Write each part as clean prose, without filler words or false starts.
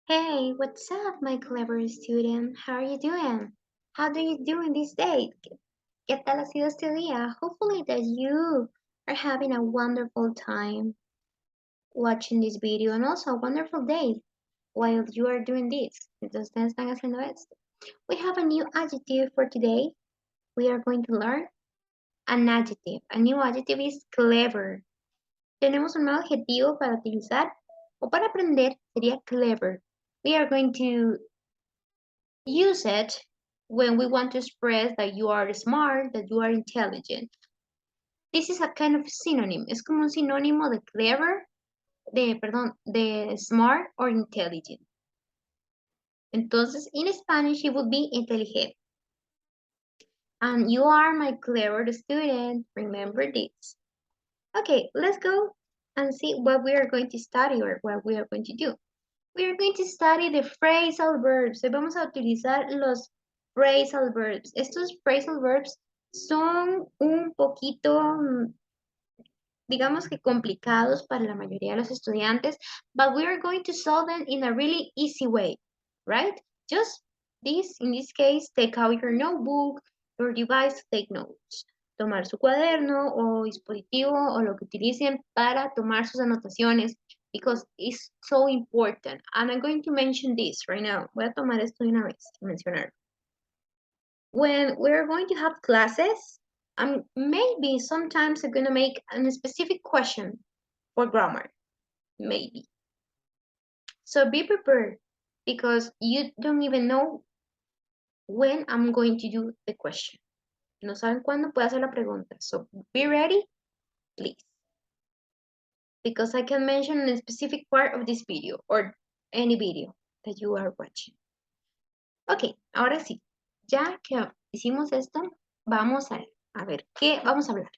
Hey, what's up, my clever student? How are you doing? How do you doing this day? ¿Qué tal ha sido este día? Hopefully that you are having a wonderful time watching this video and also a wonderful day while you are doing this. Mientras ustedes están haciendo esto. We have a new adjective for today. We are going to learn an adjective. A new adjective is clever. Tenemos un nuevo adjetivo para utilizar o para aprender, sería clever. We are going to use it when we want to express that you are smart, that you are intelligent. This is a kind of synonym. Es como un sinónimo de clever, de smart or intelligent. Entonces, in Spanish, it would be inteligente. And you are my clever student. Remember this. Okay, let's go and see what we are going to study or what we are going to do. We are going to study the phrasal verbs. Hoy vamos a utilizar los phrasal verbs. Estos phrasal verbs son un poquito, digamos que complicados para la mayoría de los estudiantes, but we are going to solve them in a really easy way, right? Just in this case, take out your notebook, your device to take notes. Tomar su cuaderno o dispositivo o lo que utilicen para tomar sus anotaciones, because it's so important. And I'm going to mention this right now. Voy a tomar esto de una vez y mencionarlo. When we're going to have classes, maybe sometimes I'm going to make a specific question for grammar, maybe. So be prepared because you don't even know when I'm going to do the question. No saben cuándo puedo hacer la pregunta. So be ready, please. Because I can mention a specific part of this video or any video that you are watching. Ok, ahora sí. Ya que hicimos esto, vamos a ver qué vamos a hablar.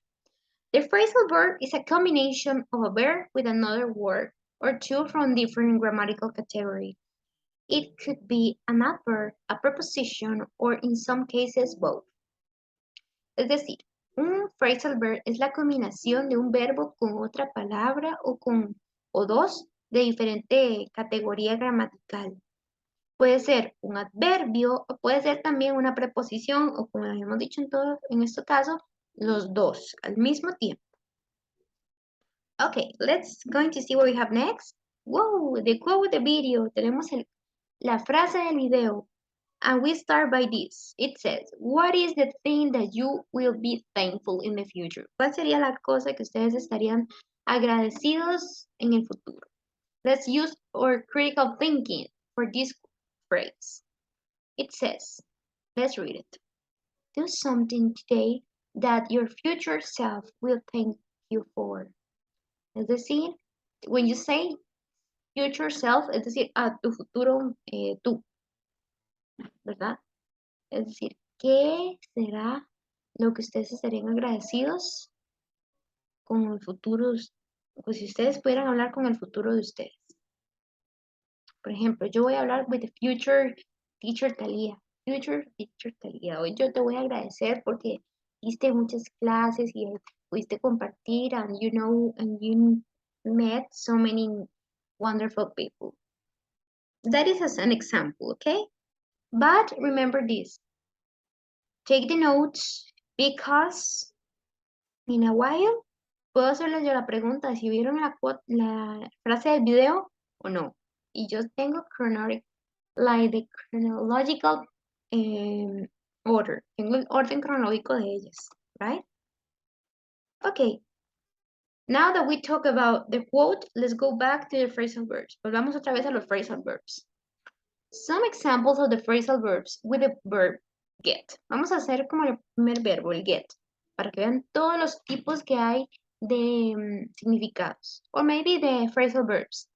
The phrasal verb is a combination of a verb with another word or two from different grammatical categories. It could be an adverb, a preposition, or in some cases both. Es decir, un phrasal verb es la combinación de un verbo con otra palabra o dos de diferente categoría gramatical. Puede ser un adverbio o puede ser también una preposición o como habíamos dicho en este caso, los dos al mismo tiempo. Okay, let's going to see what we have next. Wow, the quote with the video. Tenemos la frase del video. And we start by this. It says, what is the thing that you will be thankful in the future? ¿Cuál sería la cosa que ustedes estarían agradecidos en el futuro? Let's use our critical thinking for this phrase. It says, let's read it. Do something today that your future self will thank you for. Es decir, when you say future self, es decir, a tu futuro tú, ¿verdad? Es decir, ¿qué será lo que ustedes estarían agradecidos con el futuro? Pues si ustedes pudieran hablar con el futuro de ustedes. Por ejemplo, yo voy a hablar with the future teacher Talia. Future teacher Talia. Hoy yo te voy a agradecer porque diste muchas clases y pudiste compartir and you met so many wonderful people. That is as an example, okay? But remember this. Take the notes because in a while puedo hacerles yo la pregunta si vieron la frase del video o no. Y yo tengo the chronological order. Tengo el orden cronológico de ellas, right? Okay. Now that we talk about the quote, let's go back to the phrasal verbs. Volvamos otra vez a los phrasal verbs. Some examples of the phrasal verbs with the verb get. Vamos a hacer como el primer verbo, el get, para que vean todos los tipos que hay de significados. Or maybe the phrasal verbs.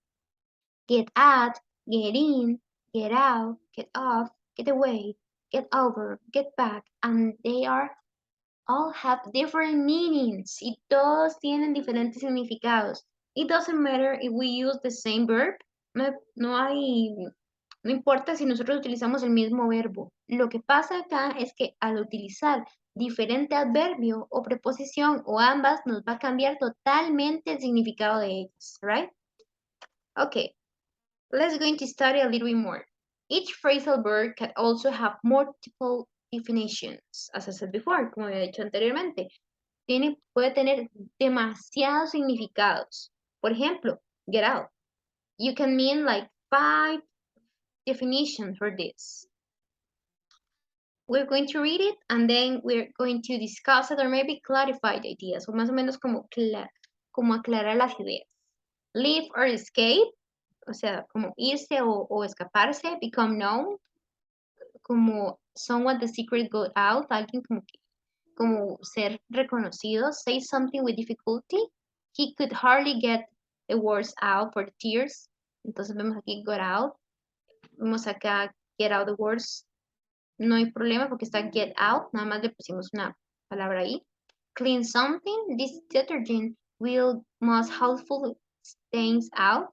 Get at, get in, get out, get off, get away, get over, get back, and they all have different meanings. Y todos tienen diferentes significados. It doesn't matter if we use the same verb. No importa si nosotros utilizamos el mismo verbo. Lo que pasa acá es que al utilizar diferente adverbio o preposición o ambas, nos va a cambiar totalmente el significado de ellas, right? Okay. Let's going to study a little bit more. Each phrasal verb can also have multiple definitions, as I said before, como había dicho anteriormente. Puede tener demasiados significados. Por ejemplo, get out. You can mean like 5 definitions for this. We're going to read it and then we're going to discuss it or maybe clarify the ideas, o más o menos como aclarar las ideas. Leave or escape, o sea, como irse o escaparse. Become known, como someone the secret got out, alguien como ser reconocido. Say something with difficulty. He could hardly get the words out for the tears. Entonces vemos aquí got out. Vemos acá get out the words. No hay problema porque está get out. Nada más le pusimos una palabra ahí. Clean something. This detergent will most helpful stains out.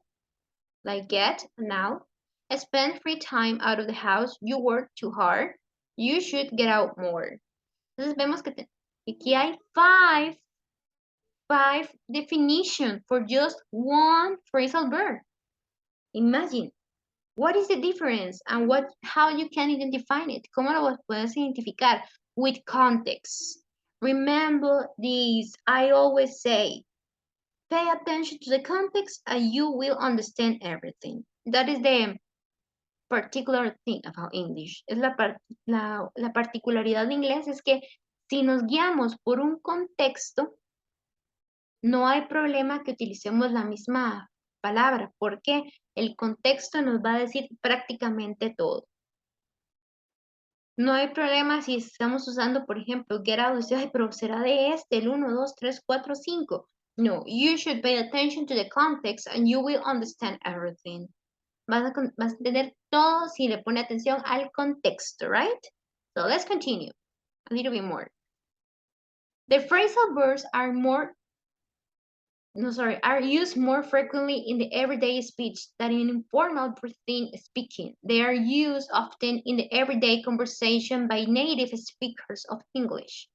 Like get and out. Spend free time out of the house. You work too hard. You should get out more. Entonces vemos que aquí hay five definitions for just one phrasal verb. Imagine, what is the difference and how you can identify it? ¿Cómo lo puedes identificar? With context. Remember this, I always say, pay attention to the context and you will understand everything. That is the particular thing about English. Es la particularidad de inglés es que si nos guiamos por un contexto, no hay problema que utilicemos la misma palabra, porque el contexto nos va a decir prácticamente todo. No hay problema si estamos usando, por ejemplo, get out, ay, pero será de el 1, 2, 3, 4, 5. No, you should pay attention to the context and you will understand everything. Vas a entender todo si le pone atención al contexto, right? So let's continue a little bit more. The phrasal verbs are used more frequently in the everyday speech than in informal routine speaking. They are used often in the everyday conversation by native speakers of English.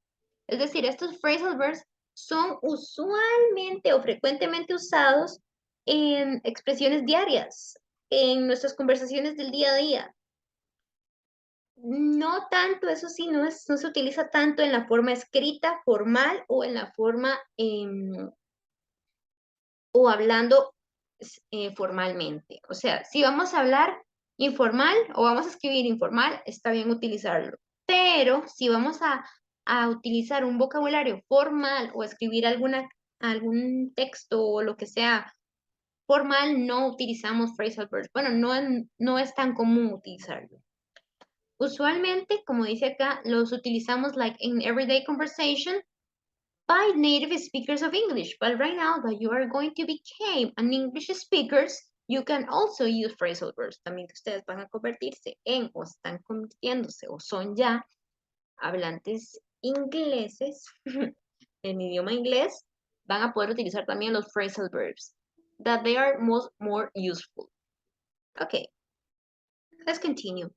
Es decir, estos phrasal verbs son usualmente o frecuentemente usados en expresiones diarias, en nuestras conversaciones del día a día. No tanto, eso sí, no se utiliza tanto en la forma escrita, formal, o en la forma o hablando formalmente. O sea, si vamos a hablar informal o vamos a escribir informal, está bien utilizarlo. Pero si vamos a utilizar un vocabulario formal o escribir algún texto o lo que sea formal, no utilizamos phrasal verbs. Bueno, no es tan común utilizarlo. Usualmente, como dice acá, los utilizamos like in everyday conversation by native speakers of English. But right now that you are going to become an English speakers, you can also use phrasal verbs. También que ustedes van a convertirse en o están convirtiéndose o son ya hablantes ingleses en idioma inglés, van a poder utilizar también los phrasal verbs. That they are more useful. Okay, let's continue.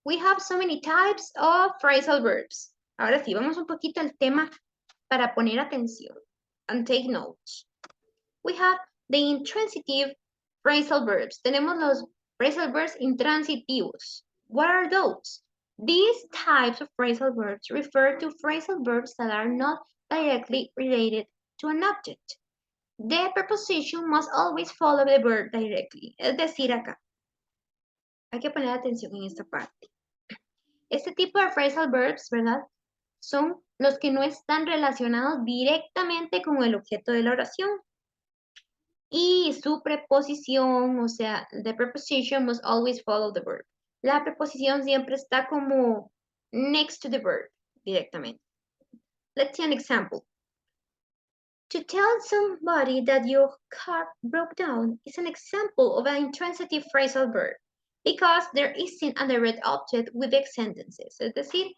We have so many types of phrasal verbs. Ahora sí, vamos un poquito al tema para poner atención and take notes. We have the intransitive phrasal verbs. Tenemos los phrasal verbs intransitivos. What are those? These types of phrasal verbs refer to phrasal verbs that are not directly related to an object. The preposition must always follow the verb directly. Es decir, acá. Hay que poner atención en esta parte. Este tipo de phrasal verbs, ¿verdad? Son los que no están relacionados directamente con el objeto de la oración. Y su preposición, o sea, the preposition must always follow the verb. La preposición siempre está como next to the verb, directamente. Let's see an example. To tell somebody that your car broke down is an example of an intransitive phrasal verb because there isn't a direct object with the sentences. Es decir,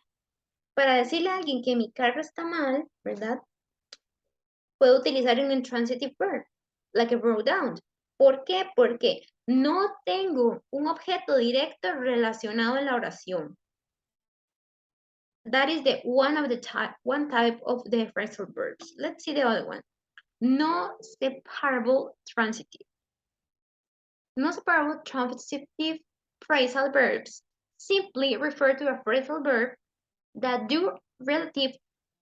para decirle a alguien que mi carro está mal, ¿verdad? Puedo utilizar un intransitive verb, like a broke down. ¿Por qué? Porque no tengo un objeto directo relacionado en la oración. That is one type of the phrasal verbs. Let's see the other one. No separable transitive. Non-separable transitive phrasal verbs simply refer to a phrasal verb that do relative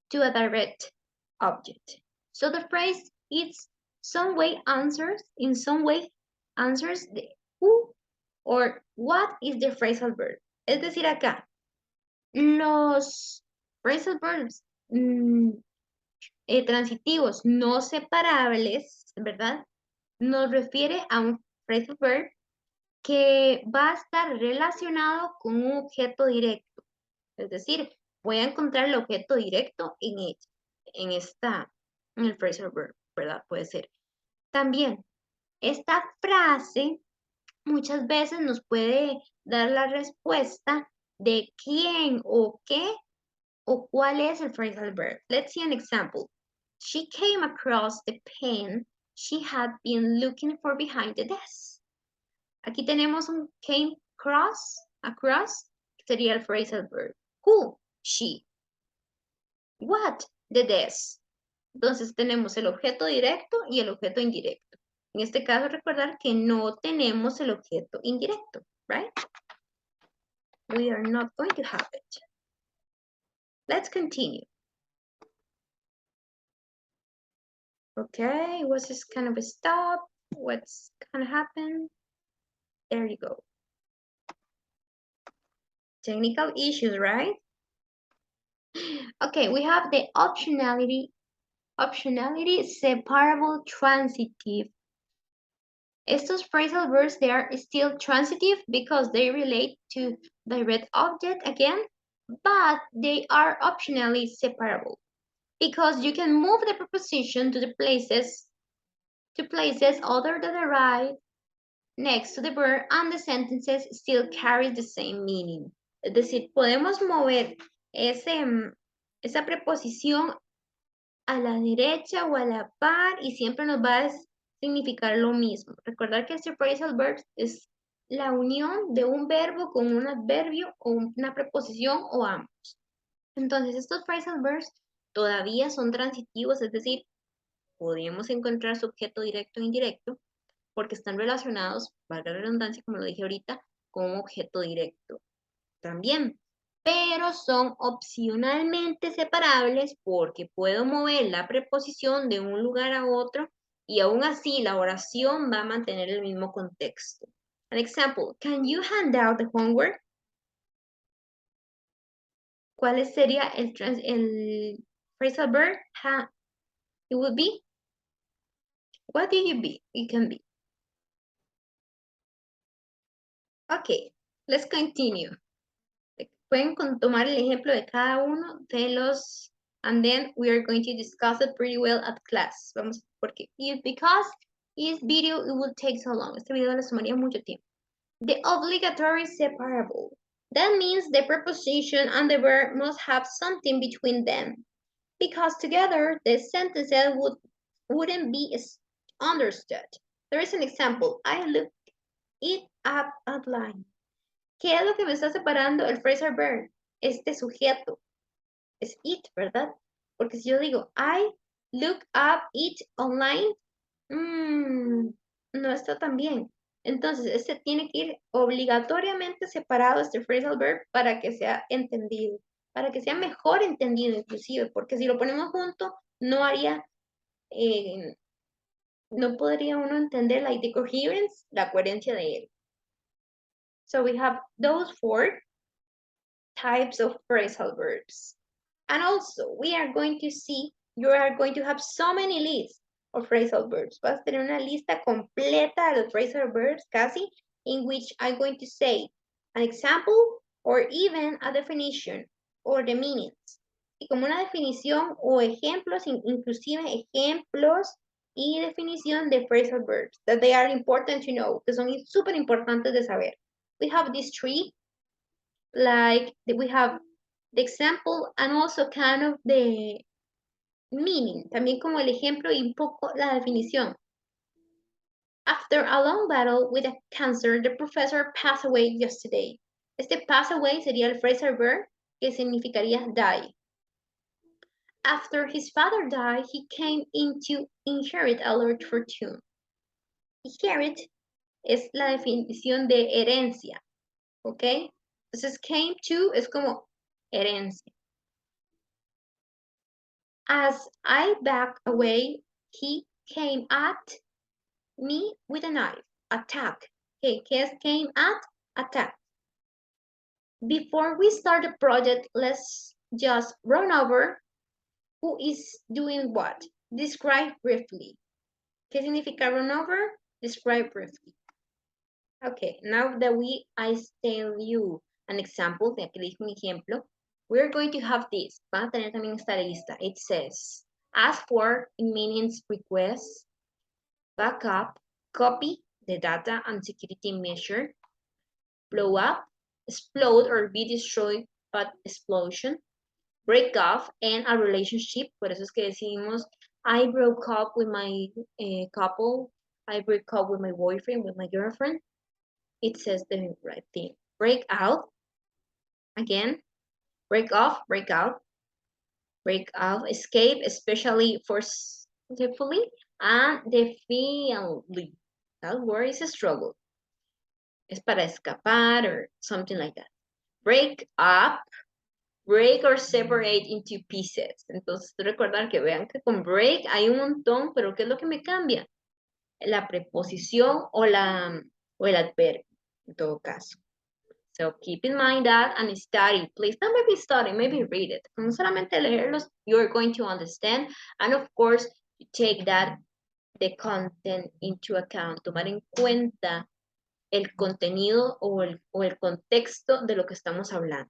to a direct object. So the phrase is in some way answers the who or what is the phrasal verb. Es decir, acá, los phrasal verbs transitivos no separables, ¿verdad? Nos refiere a un phrasal verb que va a estar relacionado con un objeto directo. Es decir, voy a encontrar el objeto directo en el phrasal verb, ¿verdad? Puede ser. También, esta frase muchas veces nos puede dar la respuesta de quién o qué o cuál es el phrasal verb. Let's see an example. She came across the pen she had been looking for behind the desk. Aquí tenemos un came across, sería el phrasal verb. Who? She. What? The desk. Entonces tenemos el objeto directo y el objeto indirecto. En este caso, recordar que no tenemos el objeto indirecto, right? We are not going to have it. Let's continue. Okay, was this kind of a stop? What's gonna happen? There you go. Technical issues, right? Okay, we have the optionality separable transitive. Estos phrasal verbs, they are still transitive because they relate to direct object again, but they are optionally separable because you can move the preposition to places other than the right next to the verb and the sentences still carry the same meaning. Es decir, podemos mover esa preposición a la derecha o a la par y siempre nos va a significar lo mismo. Recordar que este phrasal verb es la unión de un verbo con un adverbio o una preposición o ambos. Entonces, estos phrasal verbs todavía son transitivos, es decir, podemos encontrar su objeto directo e indirecto porque están relacionados, valga la redundancia, como lo dije ahorita, con un objeto directo también. Pero son opcionalmente separables porque puedo mover la preposición de un lugar a otro y aún así la oración va a mantener el mismo contexto. An example, can you hand out the homework? ¿Cuál sería el phrasal verb? It would be, what do you be? It can be. Okay, let's continue. Pueden tomar el ejemplo de cada uno de los, and then we are going to discuss it pretty well at class. Vamos, porque, because this video, it will take so long. Este video les tomaría mucho tiempo. The obligatory separable. That means the preposition and the verb must have something between them. Because together, the sentences wouldn't be understood. There is an example. I looked it up online. ¿Qué es lo que me está separando el phrasal verb? Este sujeto. Es it, ¿verdad? Porque si yo digo, I look up it online, no está tan bien. Entonces, este tiene que ir obligatoriamente separado, este phrasal verb, para que sea entendido. Para que sea mejor entendido, inclusive. Porque si lo ponemos junto, no haría, no podría uno entender the coherence, la coherencia de él. So we have those 4 types of phrasal verbs. And also, we are going to see, you are going to have so many lists of phrasal verbs. Vas a tener una lista completa de los phrasal verbs, casi, in which I'm going to say an example or even a definition or the meanings. Y como una definición o ejemplos, inclusive ejemplos y definición de phrasal verbs, that they are important to know, que son súper importantes de saber. We have these 3, like we have the example and also kind of the meaning, también como el ejemplo y un poco la definición. After a long battle with a cancer, the professor passed away yesterday. Este pass away sería el phrasal verb que significaría die. After his father died, he came in to inherit a large fortune. Inherit es la definición de herencia, ¿ok? Entonces, came to es como herencia. As I backed away, he came at me with a knife. Attack. Okay, ¿qué es came at? Attack. Before we start the project, let's just run over who is doing what. Describe briefly. ¿Qué significa run over? Describe briefly. Okay, now that I tell you an example, de aquí le dije un ejemplo, we're going to have this. Van a tener también esta lista. It says, ask for, it means request, backup, copy the data and security measure, blow up, explode or be destroyed by explosion, break off, and a relationship. Por eso es que decimos, I broke up with my couple, I broke up with my boyfriend, with my girlfriend. It says the right thing. Break out, again, break off, break out, escape, especially forcefully, and defiantly. That word is a struggle. Es para escapar or something like that. Break up, break or separate into pieces. Entonces, recordar que vean que con break hay un montón, pero ¿qué es lo que me cambia? La preposición o el adverbio, en todo caso. So keep in mind that and study. Please don't maybe study, maybe read it. No solamente leerlos, you're going to understand. And of course, you take that, the content into account. Tomar en cuenta el contenido o el contexto de lo que estamos hablando.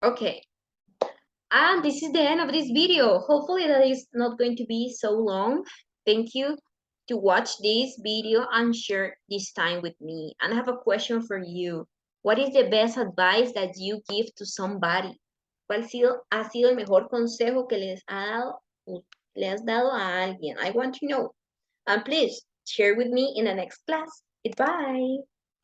Okay. And this is the end of this video. Hopefully that is not going to be so long. Thank you to watch this video and share this time with me. And I have a question for you. What is the best advice that you give to somebody? ¿Cuál ha sido el mejor consejo que le has dado a alguien? I want to know. And please share with me in the next class. Goodbye.